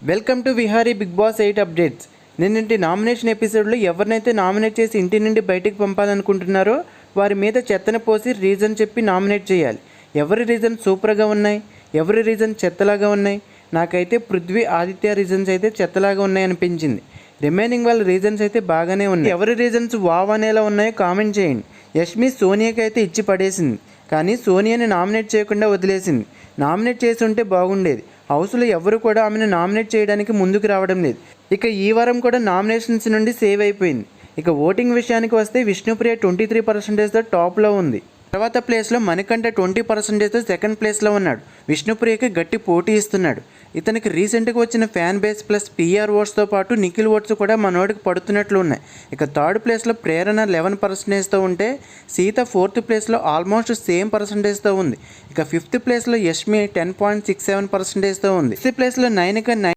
Welcome to Vihari Bigg Boss 8 updates. నిన్నటి nomination ఎపిసోడ్లో ఎవరినైతే నామినేట్ చేసి ఇంటి నుండి బయటికి పంపాలనుకుంటున్నారో వారి మీద చెత్తను పోసి రీజన్ చెప్పి నామినేట్ చేయాలి. ఎవరి రీజన్ సూపర్గా ఉన్నాయి, ఎవరి రీజన్ చెత్తలాగా ఉన్నాయి. నాకైతే పృథ్వీ, ఆదిత్య రీజన్స్ అయితే చెత్తలాగా ఉన్నాయి అనిపించింది. రిమైనింగ్ వాళ్ళ రీజన్స్ అయితే బాగానే ఉన్నాయి. ఎవరి రీజన్స్ వావ్ అనేలా ఉన్నాయో కామెంట్ చేయండి. యష్మి సోనియాకి అయితే ఇచ్చి పడేసింది, కానీ సోనియాని నామినేట్ చేయకుండా వదిలేసింది. నామినేట్ చేసి ఉంటే బాగుండేది. హౌస్లో ఎవరు కూడా ఆమెను నామినేట్ చేయడానికి ముందుకు రావడం లేదు. ఇక ఈ వారం కూడా నామినేషన్స్ నుండి సేవ్ అయిపోయింది. ఇక ఓటింగ్ విషయానికి వస్తే విష్ణుప్రియ 23%తో టాప్లో ఉంది. తర్వాత ప్లేస్లో మణికంఠ 20%తో సెకండ్ ప్లేస్లో ఉన్నాడు. విష్ణుప్రియకి గట్టి పోటీ ఇస్తున్నాడు. ఇతనికి రీసెంట్గా వచ్చిన ఫ్యాన్ బేస్ ప్లస్ పిఆర్ ఓట్స్తో పాటు నిఖిల్ ఓట్స్ కూడా మనోడికి పడుతున్నట్లు ఉన్నాయి. ఇక థర్డ్ ప్లేస్లో ప్రేరణ 11%తో ఉంటే సీత ఫోర్త్ ప్లేస్లో ఆల్మోస్ట్ సేమ్ పర్సంటేజ్తో ఉంది. ఇక ఫిఫ్త్ ప్లేస్లో యష్మి 10.67%తో ఉంది. సిక్స్త్ ప్లేస్లో నైనిక